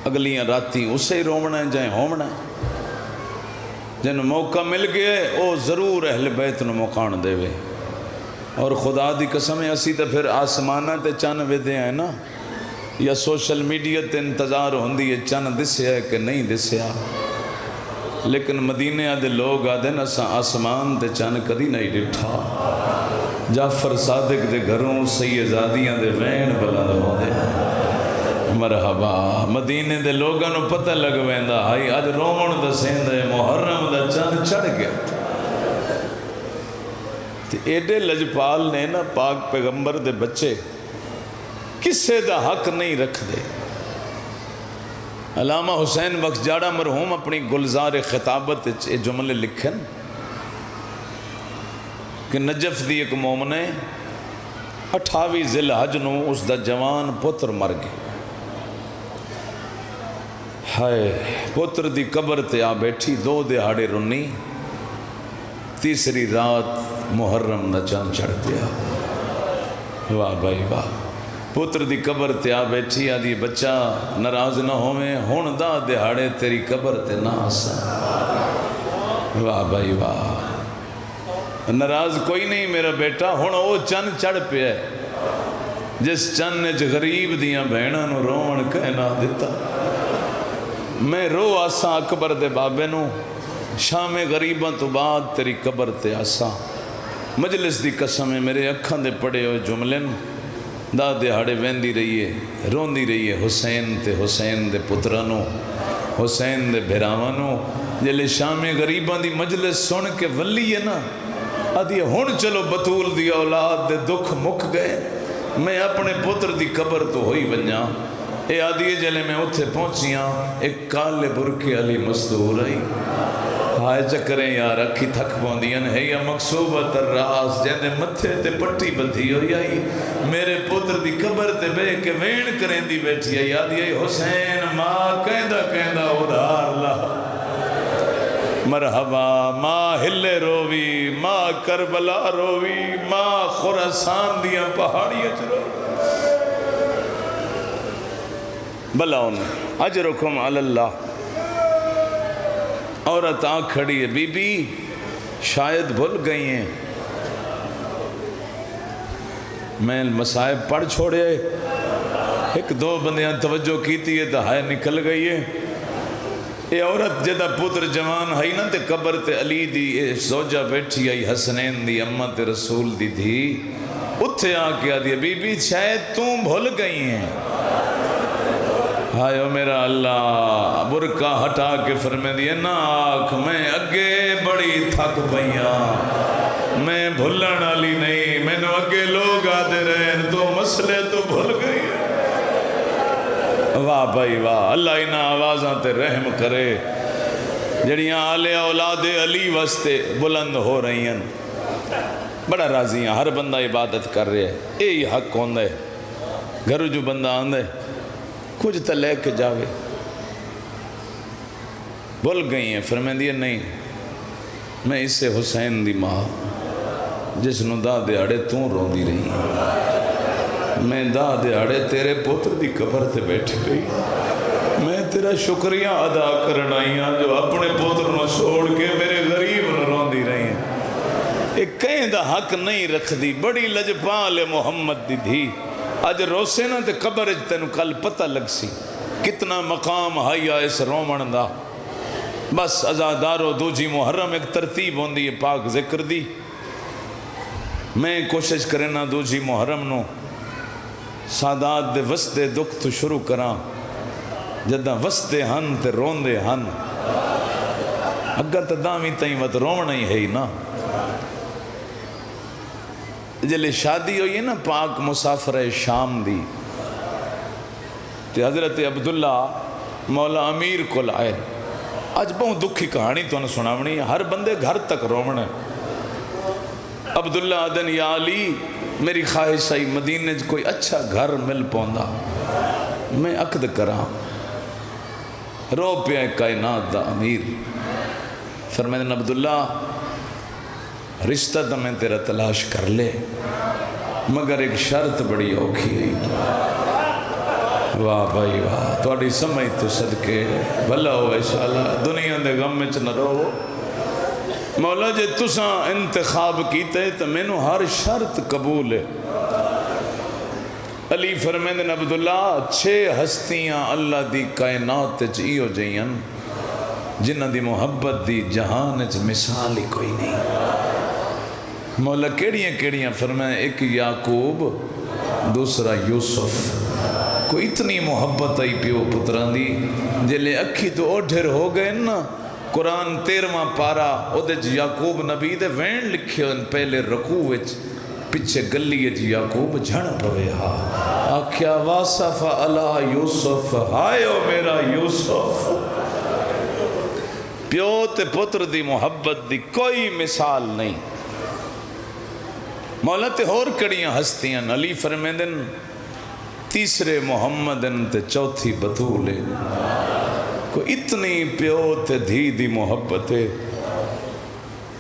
اگلیاں راتی اسے رونا ہے جائیں ہومنا ہے جن موقع مل گئے او ضرور اہل بیت نو مقان دے وے اور خدا دی قسم ہے اسی تے پھر آسمانہ تے چن ودے ہیں نا یا سوشل میڈیا تے انتظار ہوندی ہے چن دسیا ہے کہ نہیں دسیا لیکن مدینے دے لوگ آدھے نا آسمان تے چن کدی نہیں ڈٹھا جعفر صادق دے گھروں سیدزادیاں دے وین بلند ہوندے مرحبا مدینے دے لوگاں نو پتہ لگ ویندا ہائی اج رومن دا سیندے محرم دا چند چڑھ گیا تے ایڈے لجپال نے نا پاک پیغمبر دے بچے کسے دا حق نہیں رکھ دے علامہ حسین بخش جاڑا مرحوم اپنی گلزار خطابت یہ جملے لکھن کہ نجف دی ایک مومنے 28 ذی الحج نو اس دا جوان پتر مر گئے ہائے پتر دی قبر تے آ بیٹھی 2 دہاڑے رنی تیسری رات محرم دا چند چڑھ گیا واہ بھائی واہ پتر دی قبر تے آ بیٹھی آدھی بچہ ناراض نہ ہوئے ہون دا دہاڑے تیری قبر تے نہ آسا واہ بھائی واہ ناراض کوئی نہیں میرا بیٹا ہون او چند چڑھ پہ ہے جس چند نے غریب دیاں بہناں نو روون کہنا دیتا میں رو آسا اکبر دے بابے نو شام غریباں تو بعد تیری قبر تے آسا مجلس دی قسم ہے میرے اکھاں دے پڑے ہوئے جملے دا دہاڑے ویندی رہیے روندی رہیے حسین دے پترانوں حسین دے بھراوانوں جلے شام غریباں دی مجلس سن کے ولی ہے نا آدھی ہون چلو بطول دی اولاد دے دکھ مک گئے میں اپنے پتر دی قبر تو ہوئی بنیا اے آدھی جلے میں اتھے پہنچیاں ایک کالے برکے علی مصدور آئی ہائے چکریں یار اکھی تھک پوندیاں ہے یا مقصوبت الراس جیندے متھے تے پٹی بدھی ہوئی آئی میرے پتر دی قبر تے بے کے وین کریں دی بیٹھی آئی آدھی آئی حسین ماں کہندہ ادھار لا مرحبا ماں ہلے روی ماں کربلا روی ماں خراسان دیاں پہاڑیاں چلو بلاؤن اجرکم علی اللہ عورت آنکھ کھڑی ہے بی بی شاید بھول گئی ہیں میں مسائب پڑھ چھوڑے ایک 2 بندیاں توجہ کیتی ہے تو ہائے نکل گئی ہے یہ عورت جدہ پتر جوان ہے نا تے قبر تے علی دی زوجہ بیٹھی آئی حسنین دی امت رسول دی تھی اتھے آکے آدھی بی بی شاید تم بھول گئی ہیں ہائے میرا اللہ برکہ ہٹا کے فرمے دیئے نا آنکھ میں اگے بڑی تھک پئیاں میں بھلن والی نہیں میں نے اگے لوگ آتے رہے تو مسئلے تو بھول گئی واہ بھائی واہ اللہ انہاں آوازاں تے رحم کرے جڑیاں آلے اولاد علی واسطے بلند ہو رہی ہیں بڑا راضی ہیں ہر بندہ عبادت کر رہے ہے یہی حق ہوندہ ہے گھر جو بندہ آندہ ہے کچھ تا لے کے جاوے بھول گئی ہیں فرمائیں دیئے نہیں میں اس سے حسین دی ماں جس نو دا دیاڑے توں رو دی رہی میں دا دیاڑے تیرے پتر دی قبر تے بیٹھ گئی میں تیرا شکریہ ادا کرنا ہاں جو اپنے پتر نو چھوڑ کے میرے غریب نو رو دی رہی ہیں ایک کہیں دا حق نہیں رکھ دی بڑی لجپال محمد دی دھی آج روسے نا تے قبر تینو کل پتہ لگ سی کتنا مقام ہائیا اس رومن دا بس ازادارو دوجی محرم ایک ترتیب ہوندی ہے پاک ذکر دی میں کوشش کرنا دوجی محرم نو سادات دے وستے دکھ تو شروع کراں جدہ وستے ہن تے روندے ہن اگا تا دامی تائیں وط رونا ہی ہے نا جلے شادی ہوئی ہے نا پاک مسافر شام دی تے حضرت عبداللہ مولا امیر کو لائے آج بہت دکھی کہانی تو نے سناونی ہر بندے گھر تک رومن ہے عبداللہ آدن یا علی میری خواہش آئی مدینے کوئی اچھا گھر مل پوندا میں عقد کراں رو پیا کائنات دا امیر فرمائے عبداللہ رشتہ تو میں تیرا تلاش کر لے مگر ایک شرط بڑی اوکھی ہے واہ بھائی واہ، تھوڑی سمجھ تو صدقے بھلا ہو انشاءاللہ، دنیا دے غم وچ نہ رہو۔ مولا جے تساں انتخاب کیتے تو مینوں ہر شرط قبول ہے۔ علی فرمیندن عبداللہ 6 ہستیاں اللہ دی کائنات وچ ایو جئیاں جنہ دی محبت دی جہان وچ مثال ہی کوئی نہیں۔ مولا کیڑیاں فرمایا، ایک یعقوب، دوسرا یوسف۔ کوئی اتنی محبت آئی پیو پتران دی، جلے اکھی تو اوڈھر ہو گئے نا۔ قرآن 13واں پارا اودج یعقوب نبی دے وین لکھے ان پہلے رکوع وچ، پچھے گلی اج یعقوب جھڑ پوے ہا، آکھیا واصف علی یوسف، ہائے او میرا یوسف۔ پیو تے پتر دی محبت دی کوئی مثال نہیں۔ مولا تے اور کڑیاں ہستیاں، علی فرمیندن تیسرے محمدن تے چوتھی بطول ہے۔ کوئی اتنی پیو تے دھی دی محبت ہے۔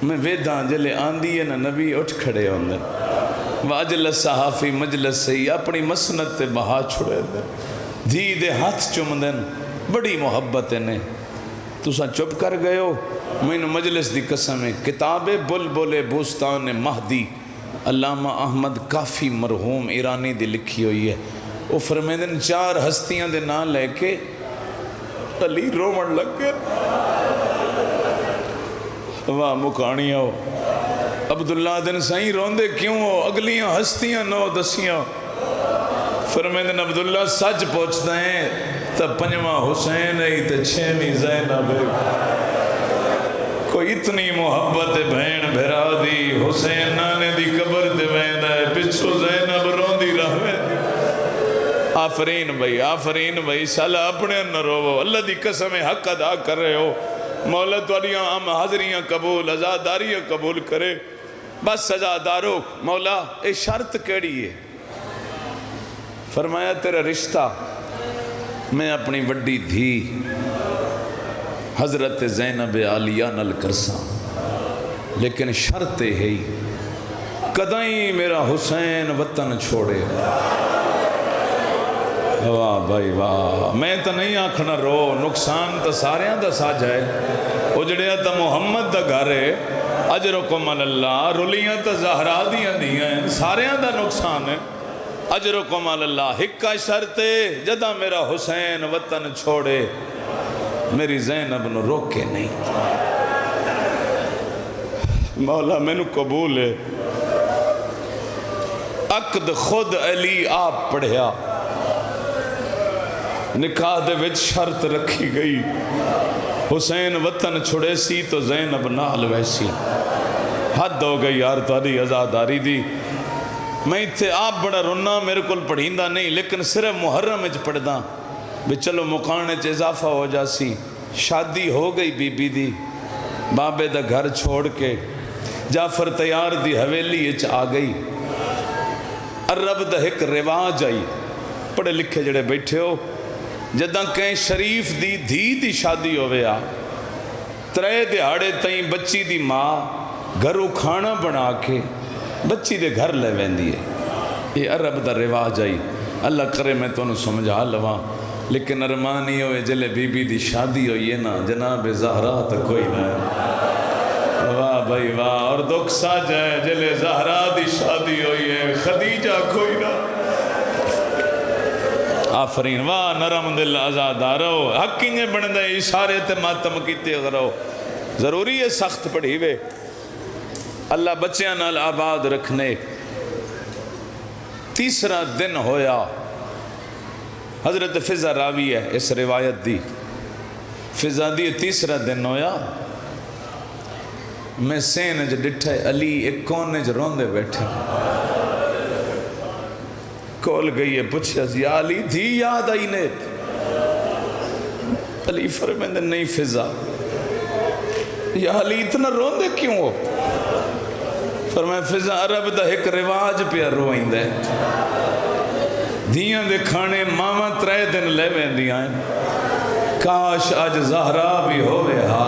میں ویداں جلے آندھی ہے نا نبی اٹھ کھڑے ہوندن، واجل صحافی مجلس سے اپنی مسنت تے بہا چھڑے دن، دھی دے ہاتھ چمدن، بڑی محبت نے۔ تساں چپ کر گئے ہو، میں نے مجلس دی قسم ہے، کتاب بلبل بوستان مہدی علامہ احمد کافی مرحوم ایرانی دی لکھی ہوئی ہے۔ وہ فرمیندن 4 ہستیاں دے نام لے کے علی رومن لگ گئے۔ واہ مکانیاں ہو، عبداللہ دن سائیں روندے کیوں ہو، اگلیاں ہستیاں نو دسیاں۔ فرمیندن عبداللہ سچ پوچھتا ہے تا 5واں حسین ہے تا 6ویں زینب ہے۔ کوئی اتنی محبت بہن بھرا دی، حسین نانے دی قبر دے ویندا ہے، پچھو زینب روندی رہوے۔ آفرین بھائی سالہ اپنے نہ روو، اللہ دی قسم حق ادا کر رہے ہو۔ مولا تواریاں عام حاضریاں قبول، عزاداریاں قبول کرے۔ بس عزادارو، مولا اے شرط کیڑی ہے؟ فرمایا تیرا رشتہ میں اپنی وڈی دھی حضرت زینب عالیہ نل کرساں، لیکن شرط ہے کدائیں میرا حسین وطن چھوڑے۔ واہ بھائی واہ، میں تو نہیں آکھنا رو، نقصان تو ساریاں دا ساج ہے، اجڑیا تو محمد دا گھر ہے، اجرکم اللہ، رلیاں تو زہرا دیاں ہیں، ساریاں دا نقصان ہے، اجرکم اللہ۔ ہکا شرط جدہ میرا حسین وطن چھوڑے، میری زینب نو روکے نہیں۔ مولا میں نو قبول ہے۔ عقد خود علی آپ پڑھیا، نکاح دے وچ شرط رکھی گئی، حسین وطن چھڑے سی تو زینب نال ویسی۔ حد ہو گئی یار تاری عزاداری دی۔ میں اتھے آپ بڑا رنا، میرے کل پڑھیندہ نہیں، لیکن صرف محرم اچ پڑھدا بھی چلو مکانے چ اضافہ ہو جاسی۔ شادی ہو گئی بی بی دی، بابے دا گھر چھوڑ کے جعفر تیار دی حویلی اچ آ گئی۔ عرب دا ایک رواج آئی، پڑھے لکھے جڑے بیٹھے ہو، جداں کہیں شریف دی دھی دی شادی ہوئے آ، 3 دہاڑے تائیں بچی دی ماں گھروں کھانا بنا کے بچی دے گھر لے ویندی ہے۔ یہ عرب دا رواج آئی، اللہ کرے میں تو انہوں سمجھا لواں، لیکن ارمانی ہوئے جلے بی بی دی شادی ہوئی ہے نا، جناب زہرا تو کوئی نہ ہے۔ واہ بھائی واہ، اور دکھ ساج ہے جلے زہرا دی شادی ہوئی ہے، خدیجہ کوئی نہ۔ آفرین، واہ نرم دل آزادارو، حق انہیں بندے اشارے تے ماتم کیتے غرو۔ ضروری ہے سخت پڑھی وے، اللہ بچیاں نال آباد رکھنے۔ تیسرا دن ہویا، حضرت فضا راوی ہے اس روایت دی، فضا دی تیسرا دن ہویا، میں سین جو ڈٹھے علی ایک کونے جو روندے بیٹھے، کول گئی ہے پوچھا یا علی تھی یاد آئی نے؟ علی فرمیندے نہیں فضا۔ یا علی اتنا روندے کیوں ہو؟ فرمایا فضا عرب دا ایک رواج پہ روئیں دے، دھیاں دے کھانے ماما 3 دن لے ویندیاں ہیں، کاش آج زہرا بھی ہوئے ہا۔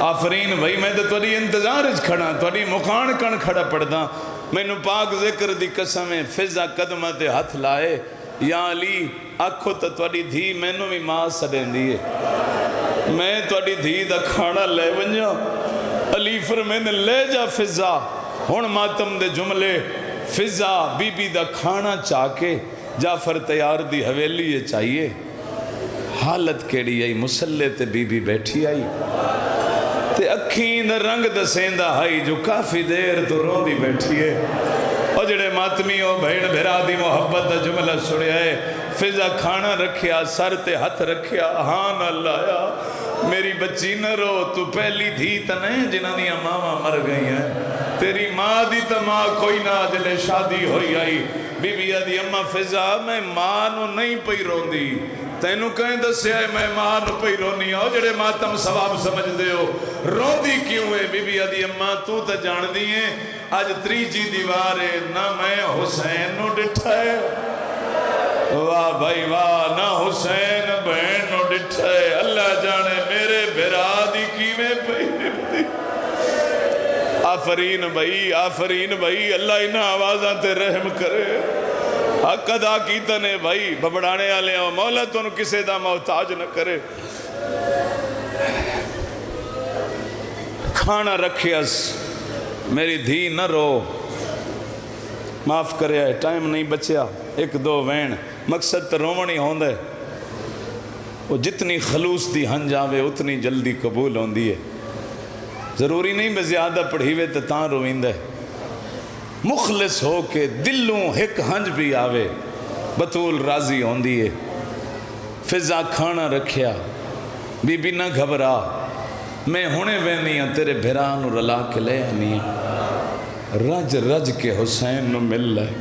آفرین بھائی، میں تو تھوڑی انتظار اچ کھڑا، تھوڑی مکان کن کھڑا پڑھدا، میں نو پاک ذکر دی قسم ہے، فضا قدمہ تے ہاتھ لائے، یا علی آکھو تو تواڈی دھی مینوں بھی ماں سڈیندی ہے، میں تواڈی دھی دا کھانا لے ونجاں؟ علی فرمیندے لے جا فضا۔ ہن ماتم دے جملے، فضا بی بی دا کھانا چاہ کے جعفر تیار دی حویلی چاہیے، حالت کیڑی آئی، مسلے تے بی بی بیٹھی آئی تے اکھیں دا رنگ دسیندہ آئی جو کافی دیر تو رون دی بیٹھی ہے۔ اور جڑے ماتمی ہو بھین بھرا دی محبت دا جملہ سڑیا ہے، فضا کھانا رکھیا، سر تے ہاتھ رکھیا، ہاں نہ لایا، میری بچی نہ رو، تو پہلی دھی تا نہیں جنہاں دیاں ماما مر گئی ہیں، تیری ماں دی تا ماں کوئی نہ، جلے شادی ہوئی آئی۔ بی بی آدھی اماں فضا میں ماں نو نہیں پئی رون دی، تینو کہیں دسیا ہے میں ماں نو پئی رونی آؤ، جڑے ماتم ثواب سمجھ دے ہو، رون دی کیوں ہے؟ بی بی آدھی اماں تو تا جان دی ہیں، آج تریجی دیوارے نہ میں حسین نو ڈٹھا ہے، واہ بھائی واہ، نہ حسین بہن نو ڈٹھا ہے، اللہ جانے میرے بھرا دی کیویں پئی نبدی۔ آفرین بھائی، آفرین بھائی، اللہ انہاں آوازاں تے رحم کرے، حق ادا کیتا نے بھائی، ببڑانے آلے ہوں، مولا تو کسے دا محتاج نہ کرے۔ کھانا رکھے اس، میری دھی نہ رو، معاف کرے آئے، ٹائم نہیں بچیا، ایک دو وین، مقصد تو رومنی ہوندہ ہے، وہ جتنی خلوص دی ہنجاوے اتنی جلدی قبول ہوندی ہے، ضروری نہیں میں زیادہ پڑھیوے تو تاں روئندہ ہے، مخلص ہو کے دلوں ایک ہنج بھی آوے بطول راضی ہوندی ہے۔ فضا کھانا رکھیا، بی بی نہ گھبرا، میں ہونے وینی ہاں تیرے بھران رلا کے لے آنی ہاں، رج رج کے حسین نو مل لائے۔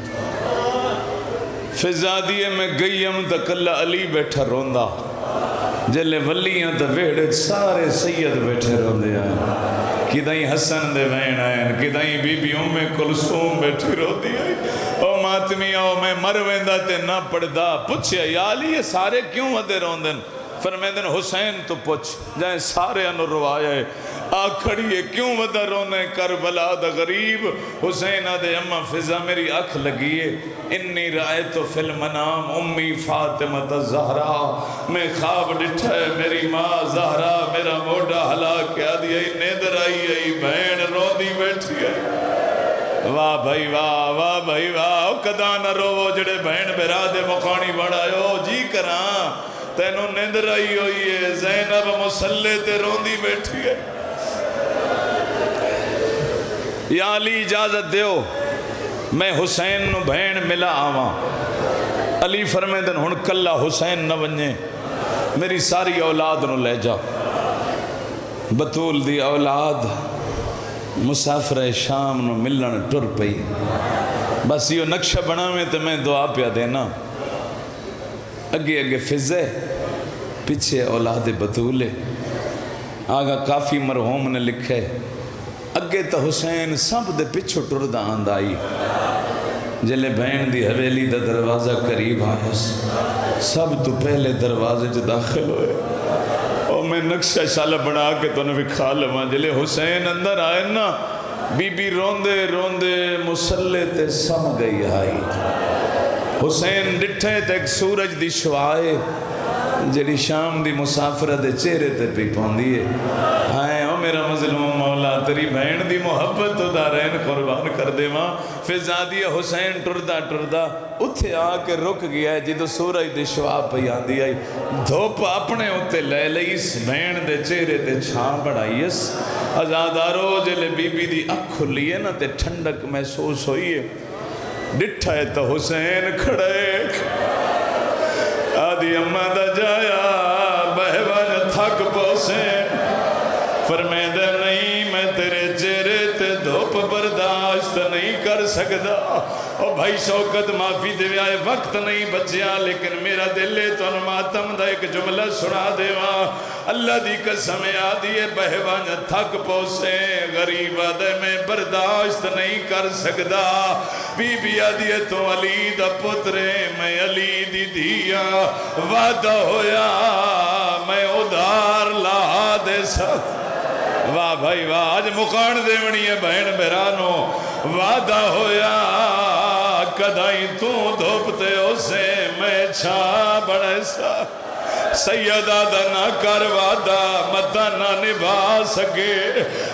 فضا دیئے میں گئیم تا کلا علی بیٹھا روندہ، جلے ولیاں تا ویڑے سارے سید بیٹھے روندے آئیں، کدائیں حسن دے وین آئیں، کدائیں بی بی کلثوم بیٹھی رو دی آئی، او ماتمی آؤ میں مر ویندہ تے نہ پڑھدا، پوچھیا یا علی یہ سارے کیوں ودے روندن؟ فرمیندن حسین تو پوچھ، جائیں سارے انو روایا ہے، آکھڑیے کیوں ودہ رونے کربلا دا غریب؟ حسین آدھے اماں فضا میری اکھ لگیے، انی رائتو فی المنام امی فاطمہ زہرا، میں خواب ڈٹھا ہے میری ماں زہرا، میرا موڈا ہلا کے آدھی ہے نیدر آئی ہے بہن رو دی بیٹھی ہے۔ واہ بھائی واہ، واہ بھائی واہ، کدا نہ رو جڑے بہن بھرا دے مقانی بڑھائیو، جی کراں تینوں نیندر آئی ہوئی ہے، زینب مسلے تے روندی بیٹھی ہے۔ یا علی اجازت دیو میں حسین نو بہن ملا آواں۔ علی فرمیندن ہن کلا حسین نہ ونجے، میری ساری اولاد نو لے جا۔ بطول دی اولاد مسافر شام نو ملن ٹر پئی، بس یہ نقشہ بنا میں تے میں دعا پیا دینا، اگے اگے فضے پیچھے اولاد بطولے، آگا کافی مرحوم نے لکھے اگے تا حسین سب دے پچھو ٹردہ آندائی، جلے بہن دی حویلی دا دروازہ قریب آیا، سب تو پہلے دروازے جو داخل ہوئے، اور میں نقشہ شالہ بنا کے تو نے بھی کھا لواں، جلے حسین اندر آئے نا، بی بی روندے روندے مسلے تے سم گئی آئی، حسین ڈٹھے تے ایک سورج دی شعائے جڑی شام دی مسافرہ دے چہرے تے پی پوندی ہے، ہائے او میرا مظلوم مولا تیری بہن دی محبت تو دارین قربان کر دے ماں۔ فضا دی حسین ٹردہ ٹردہ اتھے آ کے رک گیا ہے، جدو سورج دی شعاع پہ آندی آئی، دھوپ اپنے اتے لے لئیس، بہن دے چہرے تے چھاں بڑھائیس، ازادارو جلے بی بی دی اکھ کھلی ہے نا تے ٹھنڈک محسوس ہوئی ہے، ڈٹھا ہے تو حسین کھڑے آدھی اماں دا جایا بہوان تھک پوسے، فرمیدہ نہیں میں تیرے چہرے تے دھوپ برداشت نہیں کر سکتا، او بھائی شوکت معافی دے آئے وقت نہیں بچیا، لیکن میرا دلے تو ماتم دا ایک جملہ سنا دے وہاں، اللہ دی قسم آدھیے بہوان تھک پوسے، غریب آدھے میں برداشت نہیں کر سکتا، بی بی آدھیے تو علی دا پترے میں علی دی دیا، وعدہ ہویا میں ادھار لا دے سکتا، واہ بھائی واہ، آج مقان دیونی ہے بہن بہرانو، وعدہ ہویا کدائی تو دھوپتے ہو سے میں چھا بڑے سا سیدہ دا نہ کر وعدہ مدہ نہ نبھا سکے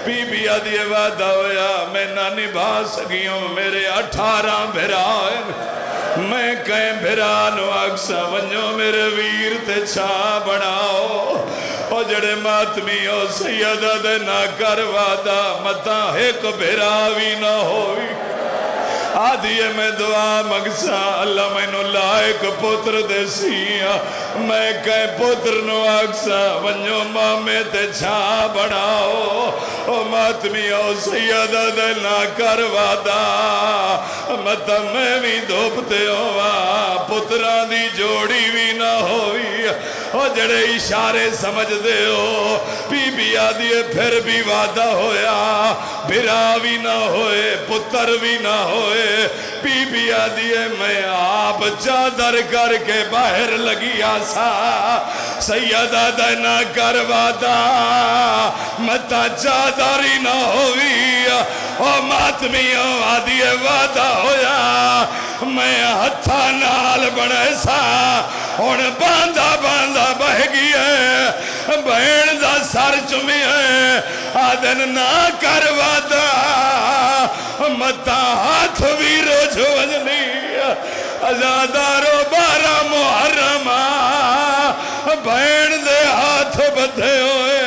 بی بی آدھی وعدہ ہویا میں نہ نبھا سکیوں میرے 18 بھرائیں میں کہیں بھرانو اکسا ونجو میرے ویر تے چھا بڑھاؤ او جڑے ماتمی ہو سیدہ دے نہ کر وعدہ مدہ ایک بھراوی نہ ہوئی آدھیے میں دعا مگسا اللہ میں نو لائق پتر دے سیا میں کہیں پتر نو اکسا ونجو مامے تے چھا بڑھاؤ او ماتمی او سیدہ دے نہ کر وعدہ مطا میں بھی دھوپتے ہوا پتران دی جوڑی بھی نہ ہوئی او جڑے اشارے سمجھ دے ہو بی بی آدھیے پھر بھی وعدہ ہویا بھرا بھی نہ ہوئے پتر بھی نہ ہوئے بی بی آدھیے میں آپ چادر کر کے باہر لگی آسا سیدہ دے نہ کر وعدہ متا چادر ہی نہ ہوئی او ماتمی آدھیے وعدہ ہویا میں ہتھا نال بڑے سا ان باندھا باندھا بہ گئی ہے بہن دا سر چمی ہے آدن نہ کر وعدہ متا ہاتھ بھی روج وجنی ازادارو 12 محرم بہن دے ہاتھ بدھے ہوئے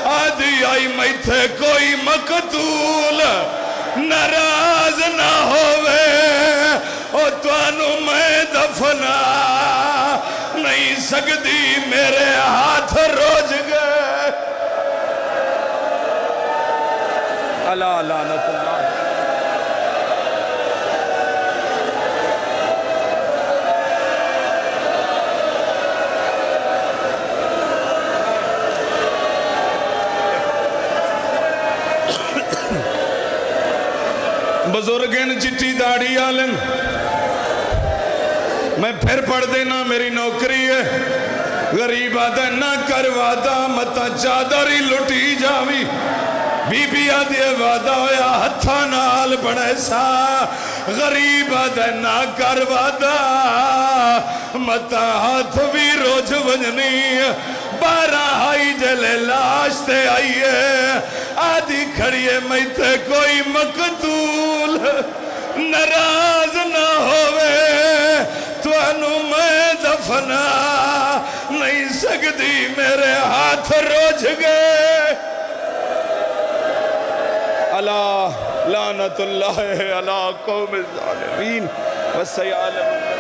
آدھی آئی میں تھے کوئی مقتول ناراض نہ ہوئے او توانو میں دفنا نہیں سکتی میرے ہاتھ روج گئے اللہ لعنت اللہ بزرگین چٹی داڑھی آلن میں پھر پڑھ دینا میری نوکری ہے غریب آدھے نہ کر وعدہ متا چادری لٹی جاوی بی بی آدھے وعدہ ہویا ہتھا نال بڑے سا غریب آدھے نہ کر وعدہ متا ہاتھ بھی روج ونجنی 12 آئی جلے لاشتے آئیے آدھی کھڑیے میں تے کوئی مقتول ناراض نہ ہوئے تو انو میں دفنا نہیں سکتی میرے ہاتھ روج گئے اللہ لعنت اللہ علی قوم الظالمین وسیعلم